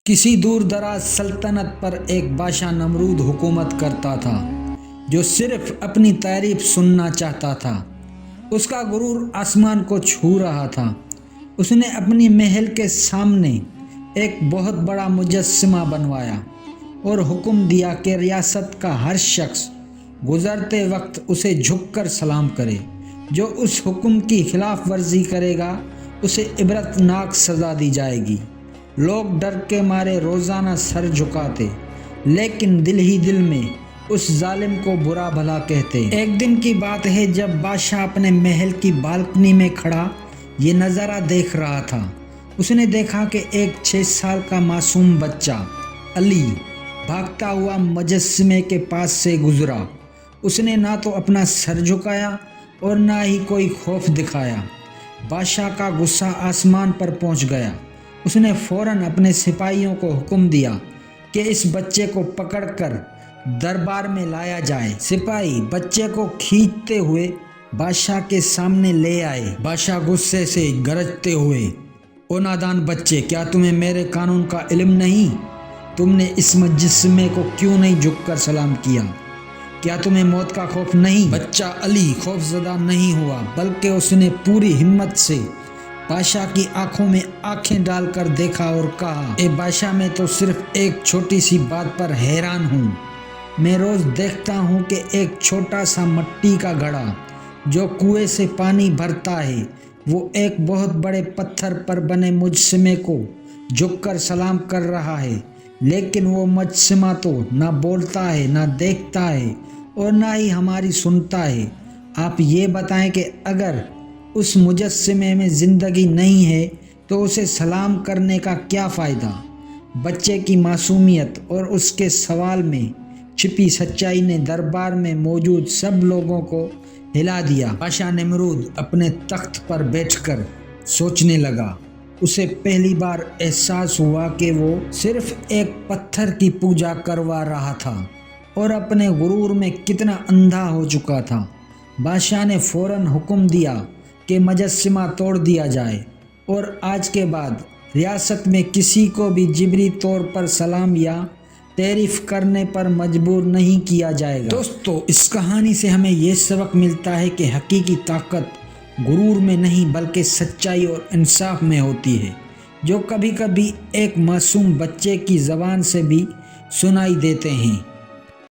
کسی دور دراز سلطنت پر ایک بادشاہ نمرود حکومت کرتا تھا جو صرف اپنی تعریف سننا چاہتا تھا۔ اس کا غرور آسمان کو چھو رہا تھا۔ اس نے اپنی محل کے سامنے ایک بہت بڑا مجسمہ بنوایا اور حکم دیا کہ ریاست کا ہر شخص گزرتے وقت اسے جھک کر سلام کرے۔ جو اس حکم کی خلاف ورزی کرے گا اسے عبرتناک سزا دی جائے گی۔ لوگ ڈر کے مارے روزانہ سر جھکاتے، لیکن دل ہی دل میں اس ظالم کو برا بھلا کہتے۔ ایک دن کی بات ہے جب بادشاہ اپنے محل کی بالکنی میں کھڑا یہ نظارہ دیکھ رہا تھا۔ اس نے دیکھا کہ ایک 6 سال کا معصوم بچہ علی بھاگتا ہوا مجسمے کے پاس سے گزرا۔ اس نے نہ تو اپنا سر جھکایا اور نہ ہی کوئی خوف دکھایا۔ بادشاہ کا غصہ آسمان پر پہنچ گیا۔ اس نے فوراً اپنے سپاہیوں کو حکم دیا کہ اس بچے کو پکڑ کر دربار میں لایا جائے۔ سپاہی بچے کو کھینچتے ہوئے بادشاہ کے سامنے لے آئے۔ بادشاہ غصے سے گرجتے ہوئے، او نادان بچے، کیا تمہیں میرے قانون کا علم نہیں؟ تم نے اس مجسمے کو کیوں نہیں جھک کر سلام کیا؟ کیا تمہیں موت کا خوف نہیں؟ بچہ علی خوف زدہ نہیں ہوا، بلکہ اس نے پوری ہمت سے بادشاہ کی آنکھوں میں آنکھیں ڈال کر دیکھا اور کہا، اے بادشاہ، میں تو صرف ایک چھوٹی سی بات پر حیران ہوں۔ میں روز دیکھتا ہوں کہ ایک چھوٹا سا مٹی کا گھڑا جو کنویں سے پانی بھرتا ہے، وہ ایک بہت بڑے پتھر پر بنے مجسمے کو جھک کر سلام کر رہا ہے، لیکن وہ مجسمہ تو نہ بولتا ہے، نہ دیکھتا ہے اور نہ ہی ہماری سنتا ہے۔ آپ یہ بتائیں کہ اگر اس مجسمے میں زندگی نہیں ہے تو اسے سلام کرنے کا کیا فائدہ؟ بچے کی معصومیت اور اس کے سوال میں چھپی سچائی نے دربار میں موجود سب لوگوں کو ہلا دیا۔ بادشاہ نمرود اپنے تخت پر بیٹھ کر سوچنے لگا۔ اسے پہلی بار احساس ہوا کہ وہ صرف ایک پتھر کی پوجا کروا رہا تھا اور اپنے غرور میں کتنا اندھا ہو چکا تھا۔ بادشاہ نے فوراً حکم دیا کہ مجسمہ توڑ دیا جائے اور آج کے بعد ریاست میں کسی کو بھی جبری طور پر سلام یا تعریف کرنے پر مجبور نہیں کیا جائے گا۔ دوستو، اس کہانی سے ہمیں یہ سبق ملتا ہے کہ حقیقی طاقت غرور میں نہیں بلکہ سچائی اور انصاف میں ہوتی ہے، جو کبھی کبھی ایک معصوم بچے کی زبان سے بھی سنائی دیتے ہیں۔